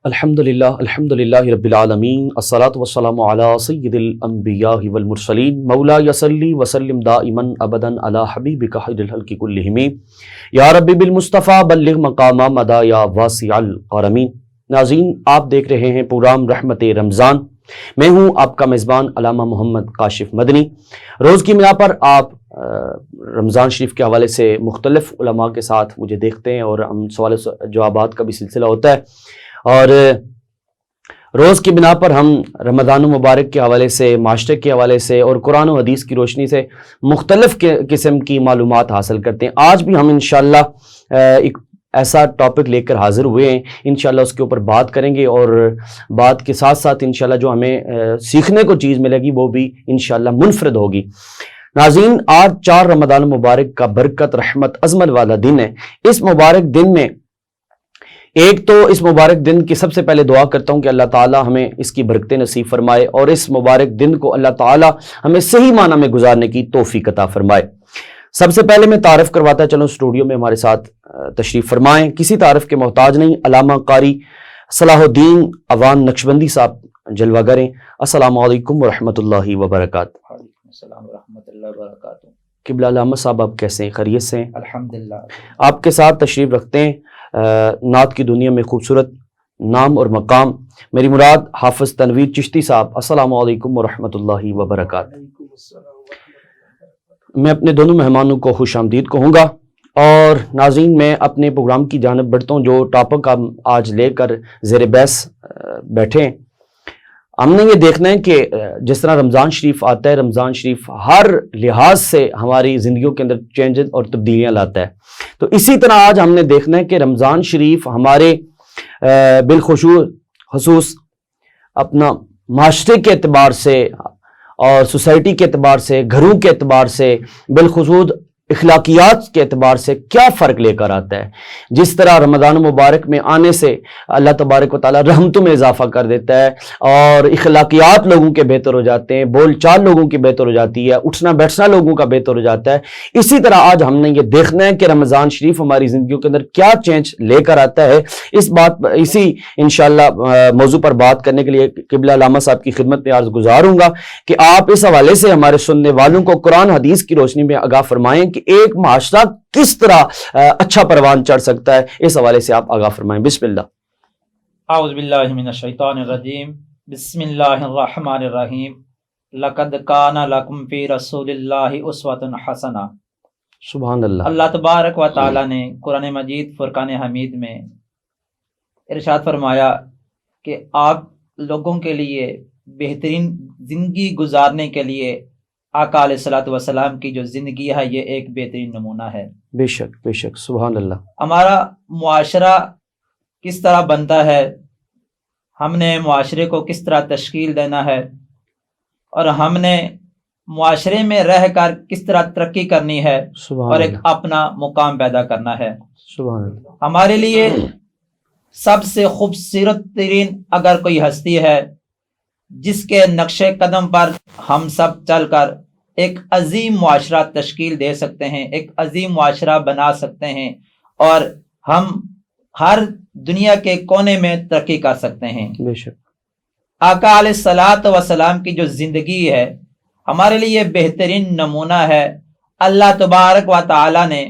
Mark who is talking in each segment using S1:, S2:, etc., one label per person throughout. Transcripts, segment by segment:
S1: الحمدللہ رب العالمین الصلاۃ والسلام علی سید الانبیاء والمرسلین مولا یصلی وسلم دائما ابدا علی حبیبک خیر الخلق کلہم یا رب بالمصطفیٰ بلغ مقام مدى یا واسع القرمین۔ ناظرین، آپ دیکھ رہے ہیں پروگرام رحمت رمضان۔ میں ہوں آپ کا میزبان علامہ محمد کاشف مدنی۔ روز کی بنا پر آپ رمضان شریف کے حوالے سے مختلف علماء کے ساتھ مجھے دیکھتے ہیں اور ہم سوال جوابات کا بھی سلسلہ ہوتا ہے، اور روز کی بنا پر ہم رمضان المبارک کے حوالے سے، معاشرے کے حوالے سے اور قرآن و حدیث کی روشنی سے مختلف قسم کی معلومات حاصل کرتے ہیں۔ آج بھی ہم انشاءاللہ ایک ایسا ٹاپک لے کر حاضر ہوئے ہیں، انشاءاللہ اس کے اوپر بات کریں گے، اور بات کے ساتھ ساتھ انشاءاللہ جو ہمیں سیکھنے کو چیز ملے گی وہ بھی انشاءاللہ منفرد ہوگی۔ ناظرین، آج 4 رمضان المبارک کا برکت، رحمت، عظمت والا دن ہے۔ اس مبارک دن میں ایک تو اس مبارک دن کی سب سے پہلے دعا کرتا ہوں کہ اللہ تعالی ہمیں اس کی برکتیں نصیب فرمائے، اور اس مبارک دن کو اللہ تعالی ہمیں صحیح معنی میں گزارنے کی توفیق عطا فرمائے۔ سب سے پہلے میں تعارف کرواتا چلوں، اسٹوڈیو میں ہمارے ساتھ تشریف فرمائیں، کسی تعارف کے محتاج نہیں، علامہ قاری صلاح الدین اوان نقشبندی صاحب جلوہ گر ہیں۔ السلام علیکم ورحمۃ اللہ وبرکاتہ۔
S2: وعلیکم السلام ورحمۃ اللہ وبرکاتہ۔
S1: قبلہ علامہ صاحب، آپ کیسے ہیں؟ خیریت سے ہیں؟
S2: الحمدللہ۔
S1: آپ کے ساتھ تشریف رکھتے ہیں نعت کی دنیا میں خوبصورت نام اور مقام، میری مراد حافظ تنویر چشتی صاحب۔ السلام علیکم ورحمۃ اللہ وبرکاتہ۔ میں اپنے دونوں مہمانوں کو خوش آمدید کہوں گا، اور ناظرین میں اپنے پروگرام کی جانب بڑھتا ہوں۔ جو ٹاپک ہم آج لے کر زیر بحث بیٹھے ہیں، ہم نے یہ دیکھنا ہے کہ جس طرح رمضان شریف آتا ہے، رمضان شریف ہر لحاظ سے ہماری زندگیوں کے اندر چینجز اور تبدیلیاں لاتا ہے، تو اسی طرح آج ہم نے دیکھنا ہے کہ رمضان شریف ہمارے بالخصوص اپنا معاشرے کے اعتبار سے اور سوسائٹی کے اعتبار سے، گھروں کے اعتبار سے، بالخصوص اخلاقیات کے اعتبار سے کیا فرق لے کر آتا ہے۔ جس طرح رمضان مبارک میں آنے سے اللہ تبارک و تعالیٰ رحمتوں میں اضافہ کر دیتا ہے، اور اخلاقیات لوگوں کے بہتر ہو جاتے ہیں، بول چال لوگوں کی بہتر ہو جاتی ہے، اٹھنا بیٹھنا لوگوں کا بہتر ہو جاتا ہے، اسی طرح آج ہم نے یہ دیکھنا ہے کہ رمضان شریف ہماری زندگیوں کے اندر کیا چینج لے کر آتا ہے۔ اسی انشاءاللہ موضوع پر بات کرنے کے لیے قبلہ علامہ صاحب کی خدمت میں عرض گزار ہوں گا کہ آپ اس حوالے سے ہمارے سننے والوں کو قرآن حدیث کی روشنی میں آگاہ فرمائیں کہ ایک معاشرہ کس طرح اچھا پروان چڑھ سکتا ہے۔ اس حوالے سے آپ آگاہ فرمائیں، بسم اللہ۔
S2: اعوذ باللہ من الشیطان الرجیم، بسم اللہ الرحمن الرحیم۔ لقد کان لکم فی رسول اللہ اسوۃ حسنہ۔
S1: سبحان اللہ۔
S2: اللہ تبارک و تعالی نے قرآن مجید فرقان حمید میں ارشاد فرمایا کہ آپ لوگوں کے لیے بہترین زندگی گزارنے کے لیے آقا علیہ الصلوۃ والسلام کی جو زندگی ہے یہ ایک بہترین نمونہ ہے۔
S1: بے شک بے شک، سبحان اللہ۔
S2: ہمارا معاشرہ کس طرح بنتا ہے، ہم نے معاشرے کو کس طرح تشکیل دینا ہے، اور ہم نے معاشرے میں رہ کر کس طرح ترقی کرنی ہے اور ایک اپنا مقام پیدا کرنا ہے۔
S1: سبحان اللہ۔
S2: ہمارے لیے سب سے خوبصورت ترین اگر کوئی ہستی ہے جس کے نقش قدم پر ہم سب چل کر ایک عظیم معاشرہ تشکیل دے سکتے ہیں، ایک عظیم معاشرہ بنا سکتے ہیں، اور ہم ہر دنیا کے کونے میں ترقی کر سکتے ہیں۔
S1: بے شک۔
S2: آقا علیہ الصلوۃ والسلام کی جو زندگی ہے ہمارے لیے بہترین نمونہ ہے۔ اللہ تبارک و تعالی نے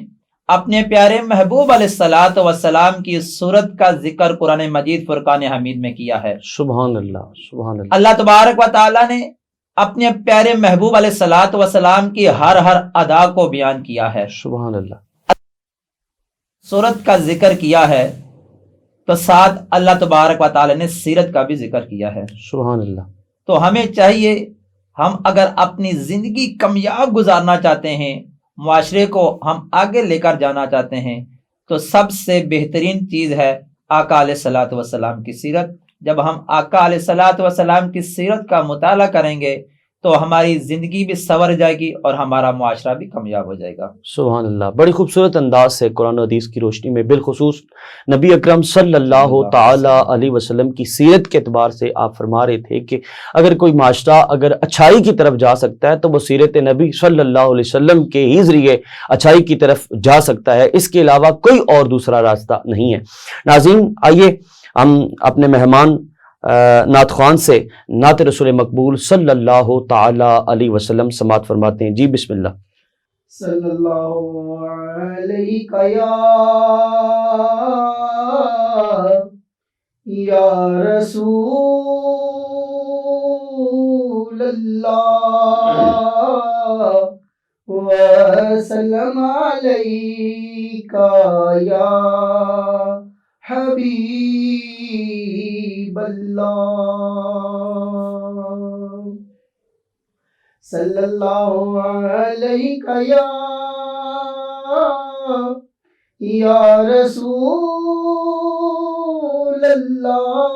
S2: اپنے پیارے محبوب علیہ الصلوۃ والسلام کی صورت کا ذکر قرآن مجید فرقان حمید میں کیا ہے۔
S1: سبحان اللہ، سبحان اللہ۔
S2: اللہ تبارک و تعالی نے اپنے پیارے محبوب علیہ الصلوۃ والسلام کی ہر ادا کو بیان کیا ہے۔
S1: سبحان اللہ۔
S2: صورت کا ذکر کیا ہے تو ساتھ اللہ تبارک و تعالی نے سیرت کا بھی ذکر کیا ہے۔
S1: سبحان اللہ۔
S2: تو ہمیں چاہیے، ہم اگر اپنی زندگی کامیاب گزارنا چاہتے ہیں، معاشرے کو ہم آگے لے کر جانا چاہتے ہیں، تو سب سے بہترین چیز ہے آقا علیہ الصلوۃ والسلام کی سیرت۔ جب ہم آقا علیہ الصلوۃ والسلام کی سیرت کا مطالعہ کریں گے تو ہماری زندگی بھی سنور جائے گی اور ہمارا معاشرہ بھی کامیاب ہو جائے گا۔
S1: سبحان اللہ۔ بڑی خوبصورت انداز سے قرآن و حدیث کی روشنی میں بالخصوص نبی اکرم صلی اللہ تعالی علیہ وسلم کی سیرت کے اعتبار سے آپ فرما رہے تھے کہ اگر کوئی معاشرہ اگر اچھائی کی طرف جا سکتا ہے تو وہ سیرت نبی صلی اللہ علیہ وسلم کے ہی ذریعے اچھائی کی طرف جا سکتا ہے، اس کے علاوہ کوئی اور دوسرا راستہ نہیں ہے۔ ناظرین، آئیے ہم اپنے مہمان نعت خوان سے نعت رسول مقبول صلی اللہ تعالی علیہ وسلم سماعت فرماتے ہیں. جی بسم اللہ.
S3: صلی اللہ علیہ یا رسول اللہ وسلم علیکہ یا حبیب اللہ صلی اللہ علیہ یا رسول اللہ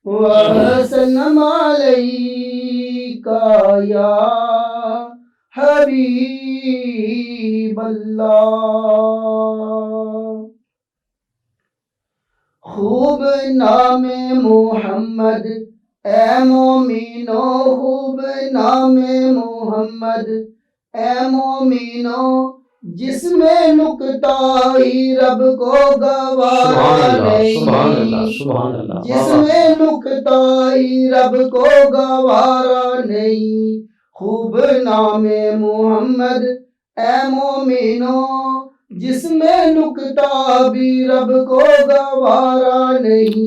S3: وسلم علیکہ یا حبیب اللہ. خوب نام محمد اے مومنو، خوب نام محمد اے مومنو، جس میں نکتہ ہی رب کو گوارا نہیں، جس میں نکتہ ہی رب کو گوارا نہیں. خوب نام محمد اے مومنو، جس میں نکتہ بھی رب کو گوارا نہیں.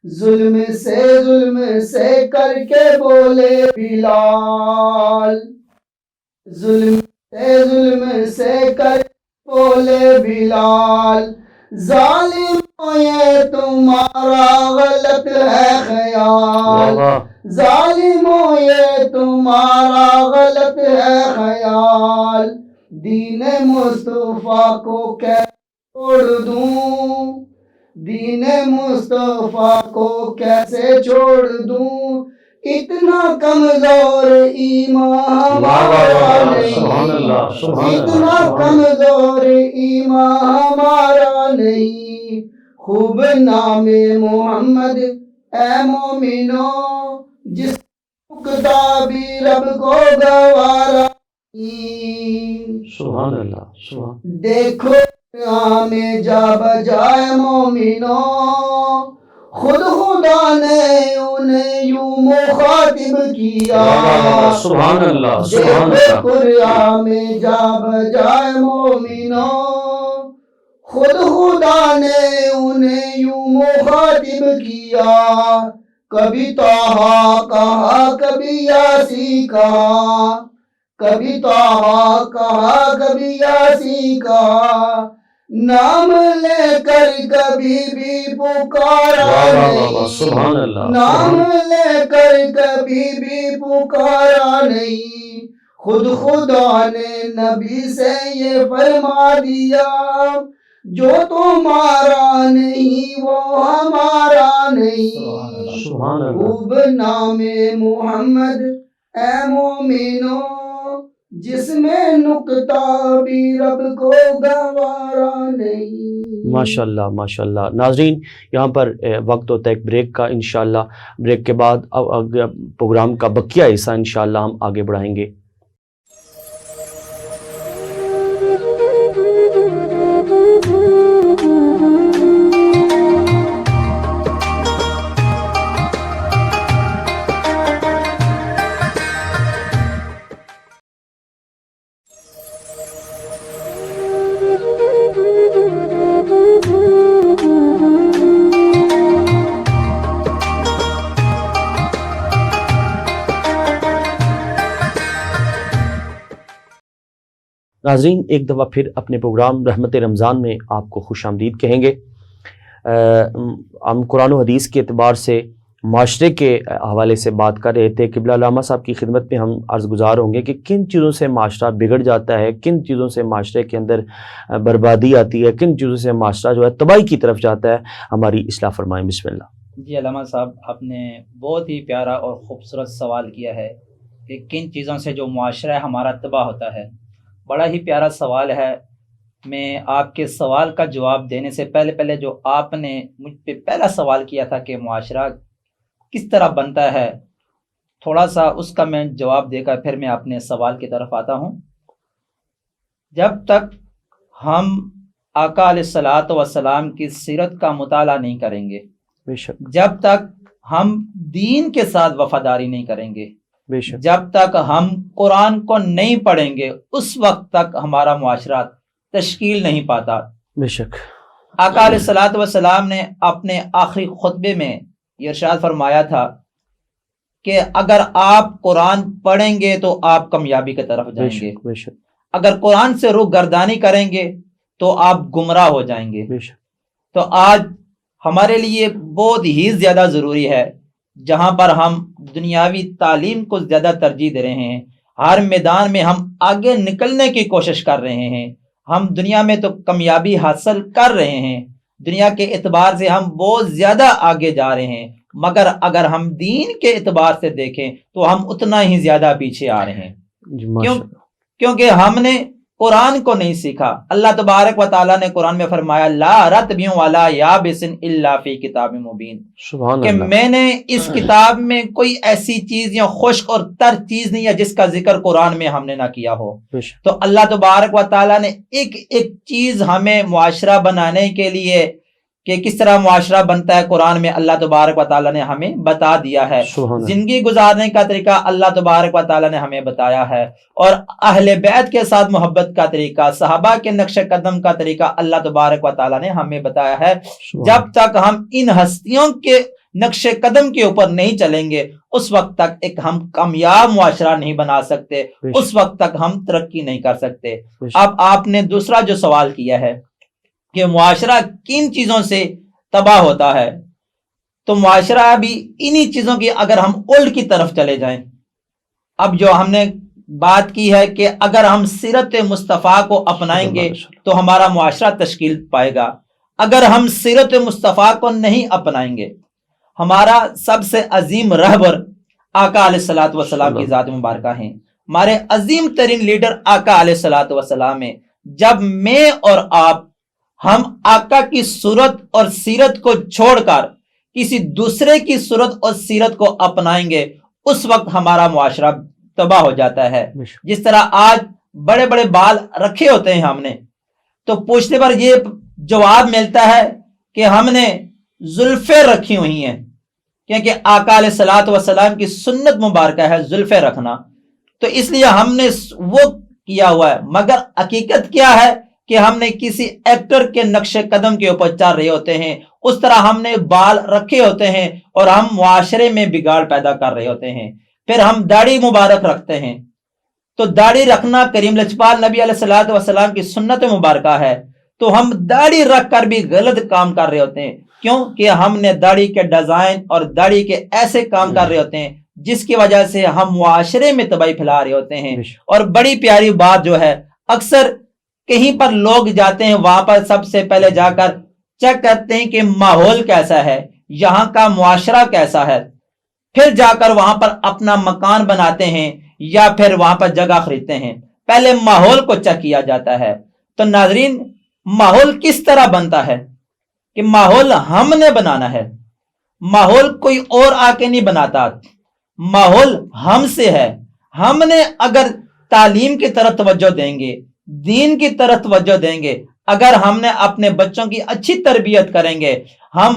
S3: ظلم سے کر کے بولے بلال، ظلم سے کر کے بولے بلال، ظالم یہ تمہارا غلط ہے خیال، ظالم یہ تمہارا غلط ہے خیال. دین مصطفیٰ کو کیسے چھوڑ دوں، دین مصطفیٰ کو کیسے چھوڑ دوں، اتنا کمزور ایمان ہمارا نہیں، اتنا کمزور ایمان ہمارا نہیں. خوب نام محمد اے مومنو، جس نکتہ بھی رب کو گوارا نہیں.
S1: سبحان اللہ.
S3: دیکھو میں جا بجائے مومنو، خود خدا نے انہیں یوں مخاطب کیا.
S1: سبحان اللہ.
S3: دیکھو قرآن میں جا بجائے مومنو، خود خدا نے انہیں یوں مخاطب کیا. کبھی طٰہٰ کہا، کبھی یاسین کہا، کبھی طٰہٰ کہا، کبھی یاسین کہا. نام لے کر کبھی بھی پکارا نہیں، نام لے کر کبھی بھی پکارا نہیں. خود خدا نے نبی سے یہ فرما دیا، جو تمہارا نہیں وہ ہمارا نہیں. خوب نام محمد اے مومنو، جس میں نکتہ بھی رب کو گوارا نہیں.
S1: ماشاءاللہ ماشاءاللہ. ناظرین یہاں پر وقت ہوتا ہے ایک بریک کا، انشاءاللہ بریک کے بعد پروگرام کا بقیہ حصہ انشاءاللہ ہم آگے بڑھائیں گے. ناظرین ایک دفعہ پھر اپنے پروگرام رحمت رمضان میں آپ کو خوش آمدید کہیں گے. ہم قرآن و حدیث کے اعتبار سے معاشرے کے حوالے سے بات کر رہے تھے. قبلہ علامہ صاحب کی خدمت میں ہم عرض گزار ہوں گے کہ کن چیزوں سے معاشرہ بگڑ جاتا ہے، کن چیزوں سے معاشرے کے اندر بربادی آتی ہے، کن چیزوں سے معاشرہ جو ہے تباہی کی طرف جاتا ہے. ہماری اصلاح فرمائیں. بسم اللہ.
S2: جی علامہ صاحب، آپ نے بہت ہی پیارا اور خوبصورت سوال کیا ہے کہ کن چیزوں سے جو معاشرہ ہمارا تباہ ہوتا ہے. بڑا ہی پیارا سوال ہے. میں آپ کے سوال کا جواب دینے سے پہلے جو آپ نے مجھ پہ پہلا سوال کیا تھا کہ معاشرہ کس طرح بنتا ہے، تھوڑا سا اس کا میں جواب دے کر پھر میں اپنے سوال کی طرف آتا ہوں. جب تک ہم آقا علیہ الصلوۃ والسلام کی سیرت کا مطالعہ نہیں کریں گے،
S1: بے شک
S2: جب تک ہم دین کے ساتھ وفاداری نہیں کریں گے،
S1: بے شک
S2: جب تک ہم قرآن کو نہیں پڑھیں گے، اس وقت تک ہمارا معاشرہ تشکیل نہیں پاتا۔
S1: بے شک
S2: آقا علیہ الصلوۃ والسلام نے اپنے آخری خطبے میں یہ ارشاد فرمایا تھا کہ اگر آپ قرآن پڑھیں گے تو آپ کامیابی کی طرف
S1: بے
S2: جائیں گے،
S1: شک بے شک
S2: اگر قرآن سے روح گردانی کریں گے تو آپ گمراہ ہو جائیں گے۔
S1: بے شک
S2: تو آج ہمارے لیے بہت ہی زیادہ ضروری ہے، جہاں پر ہم دنیاوی تعلیم کو زیادہ ترجیح دے رہے ہیں، ہر میدان میں ہم آگے نکلنے کی کوشش کر رہے ہیں، ہم دنیا میں تو کامیابی حاصل کر رہے ہیں، دنیا کے اعتبار سے ہم بہت زیادہ آگے جا رہے ہیں، مگر اگر ہم دین کے اعتبار سے دیکھیں تو ہم اتنا ہی زیادہ پیچھے آ رہے ہیں۔
S1: جی ماشاء اللہ۔
S2: کیونکہ ہم نے قرآن کو نہیں سیکھا۔ اللہ تبارک و تعالیٰ نے قرآن میں فرمایا لا رتب ولا یابس الا فی کتاب مبین،
S1: سبحان
S2: کہ
S1: اللہ۔
S2: میں نے اس کتاب میں کوئی ایسی چیز یا خشک اور تر چیز نہیں ہے جس کا ذکر قرآن میں ہم نے نہ کیا ہو۔
S1: بے شک
S2: تو اللہ تبارک و تعالیٰ نے ایک ایک چیز ہمیں معاشرہ بنانے کے لیے کہ کس طرح معاشرہ بنتا ہے، قرآن میں اللہ تبارک و تعالیٰ نے ہمیں بتا دیا ہے۔
S1: سبحان اللہ۔
S2: زندگی گزارنے کا طریقہ اللہ تبارک و تعالیٰ نے ہمیں بتایا ہے، اور اہل بیت کے ساتھ محبت کا طریقہ، صحابہ کے نقش قدم کا طریقہ اللہ تبارک و تعالیٰ نے ہمیں بتایا ہے۔
S1: سبحان
S2: جب تک ہم ان ہستیوں کے نقش قدم کے اوپر نہیں چلیں گے، اس وقت تک ایک ہم کامیاب معاشرہ نہیں بنا سکتے،
S1: بے شک،
S2: اس وقت تک ہم ترقی نہیں کر سکتے۔
S1: بے شک۔
S2: اب آپ نے دوسرا جو سوال کیا ہے کہ معاشرہ کن چیزوں سے تباہ ہوتا ہے، تو معاشرہ بھی انہی چیزوں کی، اگر ہم الٹ کی طرف چلے جائیں، اب جو ہم نے بات کی ہے کہ اگر ہم سیرت مصطفیٰ کو اپنائیں گے تو ہمارا معاشرہ تشکیل پائے گا، اگر ہم سیرت مصطفیٰ کو نہیں اپنائیں گے، ہمارا سب سے عظیم رہبر آقا علیہ الصلوۃ والسلام کی ذات مبارکہ ہیں، ہمارے عظیم ترین لیڈر آقا علیہ الصلوۃ والسلام ہیں۔ جب میں اور آپ ہم آقا کی صورت اور سیرت کو چھوڑ کر کسی دوسرے کی صورت اور سیرت کو اپنائیں گے، اس وقت ہمارا معاشرہ تباہ ہو جاتا ہے۔
S1: بے شک،
S2: جس طرح آج بڑے بڑے بال رکھے ہوتے ہیں ہم نے، تو پوچھنے پر یہ جواب ملتا ہے کہ ہم نے زلفیں رکھی ہوئی ہیں، کیونکہ آقا علیہ الصلوۃ والسلام کی سنت مبارکہ ہے زلفیں رکھنا، تو اس لیے ہم نے وہ کیا ہوا ہے، مگر حقیقت کیا ہے کہ ہم نے کسی ایکٹر کے نقش قدم کے اوپر چل رہے ہوتے ہیں، اس طرح ہم نے بال رکھے ہوتے ہیں اور ہم معاشرے میں بگاڑ پیدا کر رہے ہوتے ہیں۔ پھر ہم داڑھی مبارک رکھتے ہیں، تو داڑھی رکھنا کریم لجپال نبی علیہ الصلوۃ والسلام کی سنت مبارکہ ہے، تو ہم داڑھی رکھ کر بھی غلط کام کر رہے ہوتے ہیں، کیوں کہ ہم نے داڑھی کے ڈیزائن اور داڑھی کے ایسے کام کر رہے ہوتے ہیں جس کی وجہ سے ہم معاشرے میں تباہی پھیلا رہے ہوتے ہیں۔ اور بڑی پیاری بات جو ہے، اکثر کہیں پر لوگ جاتے ہیں، وہاں پر سب سے پہلے جا کر چیک کرتے ہیں کہ ماحول کیسا ہے، یہاں کا معاشرہ کیسا ہے، پھر جا کر وہاں پر اپنا مکان بناتے ہیں یا پھر وہاں پر جگہ خریدتے ہیں۔ پہلے ماحول کو چیک کیا جاتا ہے۔ تو ناظرین، ماحول کس طرح بنتا ہے کہ ماحول ہم نے بنانا ہے، ماحول کوئی اور آ کے نہیں بناتا، ماحول ہم سے ہے۔ ہم نے اگر تعلیم کی طرف توجہ دیں گے، دین کی طرف توجہ دیں گے، اگر ہم نے اپنے بچوں کی اچھی تربیت کریں گے، ہم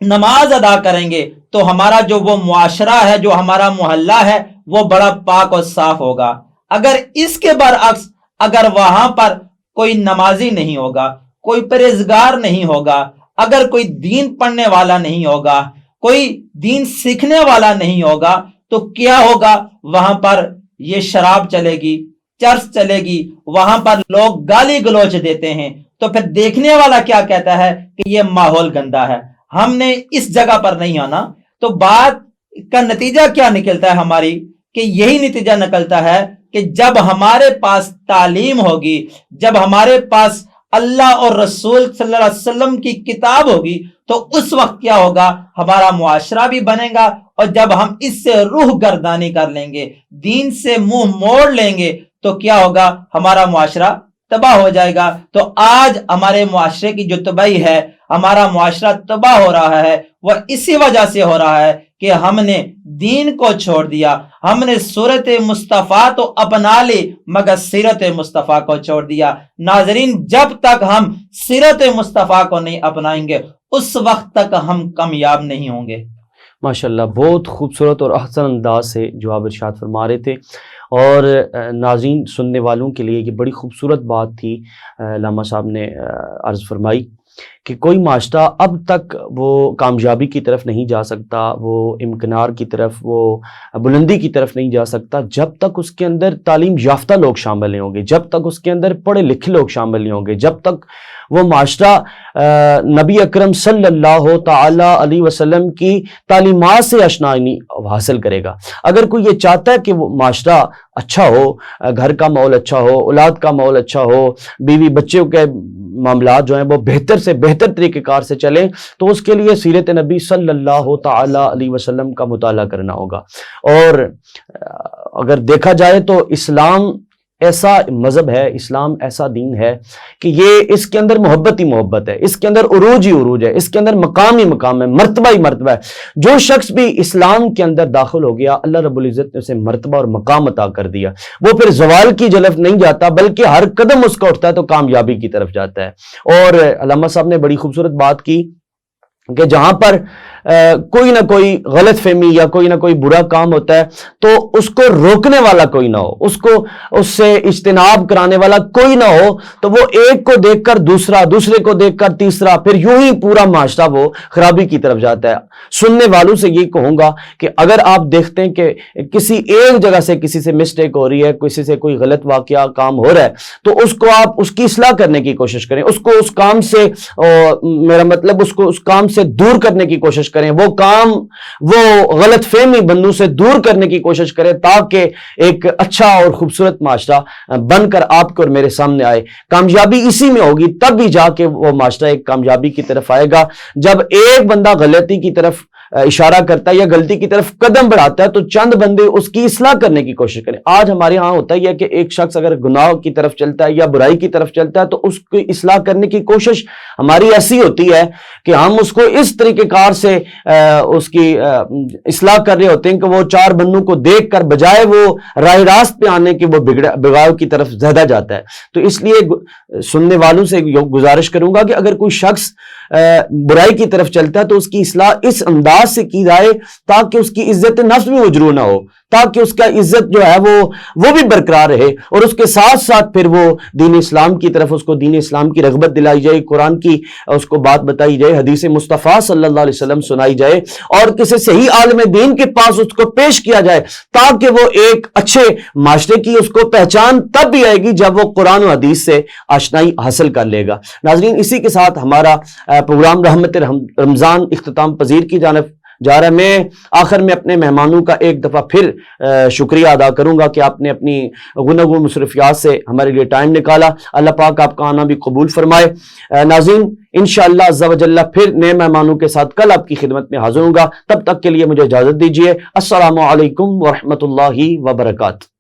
S2: نماز ادا کریں گے، تو ہمارا جو وہ معاشرہ ہے، جو ہمارا محلہ ہے، وہ بڑا پاک اور صاف ہوگا۔ اگر اس کے برعکس اگر وہاں پر کوئی نمازی نہیں ہوگا، کوئی پرہیزگار نہیں ہوگا، اگر کوئی دین پڑھنے والا نہیں ہوگا، کوئی دین سیکھنے والا نہیں ہوگا، تو کیا ہوگا؟ وہاں پر یہ شراب چلے گی، چرس چلے گی، وہاں پر لوگ گالی گلوچ دیتے ہیں، تو پھر دیکھنے والا کیا کہتا ہے کہ یہ ماحول گندا ہے۔ ہم نے اس جگہ پر نہیں آنا، تو بات کا نتیجہ کیا نکلتا ہے ہماری، کہ یہی نتیجہ نکلتا ہے کہ جب ہمارے پاس تعلیم ہوگی، جب ہمارے پاس اللہ اور رسول صلی اللہ علیہ وسلم کی کتاب ہوگی، تو اس وقت کیا ہوگا؟ ہمارا معاشرہ بھی بنے گا، اور جب ہم اس سے روح گردانی کر لیں گے، دین سے منہ موڑ لیں گے، تو کیا ہوگا؟ ہمارا معاشرہ تباہ ہو جائے گا۔ تو آج ہمارے معاشرے کی جو تباہی ہے، ہمارا معاشرہ تباہ ہو رہا ہے، وہ اسی وجہ سے ہو رہا ہے کہ ہم نے دین کو چھوڑ دیا، ہم نے صورت مصطفیٰ تو اپنا لی مگر سیرت مصطفیٰ کو چھوڑ دیا۔ ناظرین، جب تک ہم سیرت مصطفیٰ کو نہیں اپنائیں گے اس وقت تک ہم کامیاب نہیں ہوں گے۔
S1: ماشاءاللہ، بہت خوبصورت اور احسن انداز سے جو آپ ارشاد فرما رہے تھے، اور ناظرین سننے والوں کے لیے یہ بڑی خوبصورت بات تھی علامہ صاحب نے عرض فرمائی کہ کوئی معاشرہ اب تک وہ کامیابی کی طرف نہیں جا سکتا، وہ امکنار کی طرف، وہ بلندی کی طرف نہیں جا سکتا جب تک اس کے اندر تعلیم یافتہ لوگ شامل نہیں ہوں گے، جب تک اس کے اندر پڑھے لکھے لوگ شامل نہیں ہوں گے، جب تک وہ معاشرہ نبی اکرم صلی اللہ تعالی علیہ وسلم کی تعلیمات سے آشنائی حاصل کرے گا۔ اگر کوئی یہ چاہتا ہے کہ وہ معاشرہ اچھا ہو، گھر کا ماحول اچھا ہو، اولاد کا ماحول اچھا ہو، بیوی بچوں کے معاملات جو ہیں وہ بہتر سے بہتر طریقہ کار سے چلیں، تو اس کے لیے سیرت نبی صلی اللہ تعالی علیہ وسلم کا مطالعہ کرنا ہوگا۔ اور اگر دیکھا جائے تو اسلام ایسا مذہب ہے، اسلام ایسا دین ہے کہ یہ اس کے اندر محبت ہی محبت ہے، اس کے اندر عروج ہی عروج ہے، اس کے اندر مقام ہی مقام ہے، مرتبہ ہی مرتبہ ہے۔ جو شخص بھی اسلام کے اندر داخل ہو گیا، اللہ رب العزت نے اسے مرتبہ اور مقام عطا کر دیا۔ وہ پھر زوال کی جلف نہیں جاتا بلکہ ہر قدم اس کا اٹھتا ہے تو کامیابی کی طرف جاتا ہے۔ اور علامہ صاحب نے بڑی خوبصورت بات کی کہ جہاں پر کوئی نہ کوئی غلط فہمی یا کوئی نہ کوئی برا کام ہوتا ہے تو اس کو روکنے والا کوئی نہ ہو، اس سے اجتناب کرانے والا کوئی نہ ہو، تو وہ ایک کو دیکھ کر دوسرا، دوسرے کو دیکھ کر تیسرا، پھر یوں ہی پورا معاشرہ وہ خرابی کی طرف جاتا ہے۔ سننے والوں سے یہ کہوں گا کہ اگر آپ دیکھتے ہیں کہ کسی ایک جگہ سے کسی سے مسٹیک ہو رہی ہے، کسی سے کوئی غلط واقعہ کام ہو رہا ہے، تو اس کو آپ اس کی اصلاح کرنے کی کوشش کریں، اس کو اس کام سے میرا مطلب اس کو اس کام سے دور کرنے کی کوشش کریں، وہ کام، وہ غلط فہمی بندوں سے دور کرنے کی کوشش کریں، تاکہ ایک اچھا اور خوبصورت معاشرہ بن کر آپ کو اور میرے سامنے آئے۔ کامیابی اسی میں ہوگی، تب بھی جا کے وہ معاشرہ ایک کامیابی کی طرف آئے گا۔ جب ایک بندہ غلطی کی طرف اشارہ کرتا ہے یا غلطی کی طرف قدم بڑھاتا ہے تو چند بندے اس کی اصلاح کرنے کی کوشش کریں۔ آج ہمارے ہاں ہوتا ہی ہے کہ ایک شخص اگر گناہ کی طرف چلتا ہے یا برائی کی طرف چلتا ہے تو اس کی اصلاح کرنے کی کوشش ہماری ایسی ہوتی ہے کہ ہم اس کو اس طریقہ کار سے اس کی اصلاح کر رہے ہوتے ہیں کہ وہ چار بندوں کو دیکھ کر بجائے وہ راہ راست پہ آنے کے وہ بگاڑ کی طرف زیادہ جاتا ہے۔ تو اس لیے سننے والوں سے گزارش کروں گا کہ اگر کوئی شخص برائی کی طرف چلتا ہے تو اس کی اصلاح اس انداز سے کی جائے تاکہ اس کی عزت نفس بھی مجروح نہ ہو، تاکہ اس کا عزت جو ہے وہ بھی برقرار رہے، اور اس کے ساتھ ساتھ پھر وہ دین اسلام کی طرف اس کو دین اسلام کی رغبت دلائی جائے، قرآن کی اس کو بات بتائی جائے، حدیث مصطفیٰ صلی اللہ علیہ وسلم سنائی جائے، اور کسی صحیح عالم دین کے پاس اس کو پیش کیا جائے، تاکہ وہ ایک اچھے معاشرے کی اس کو پہچان تب بھی آئے گی جب وہ قرآن و حدیث سے آشنائی حاصل کر لے گا۔ ناظرین، اسی کے ساتھ ہمارا پروگرام رحمت رمضان اختتام پذیر کی جانب جا رہا ہے۔ میں آخر میں اپنے مہمانوں کا ایک دفعہ پھر شکریہ ادا کروں گا کہ آپ نے اپنی گناہوں مصروفیات سے ہمارے لیے ٹائم نکالا۔ اللہ پاک آپ کا آنا بھی قبول فرمائے۔ ناظرین، انشاءاللہ عز و جل پھر نئے مہمانوں کے ساتھ کل آپ کی خدمت میں حاضر ہوں گا، تب تک کے لیے مجھے اجازت دیجیے۔ السلام علیکم ورحمۃ اللہ وبرکاتہ۔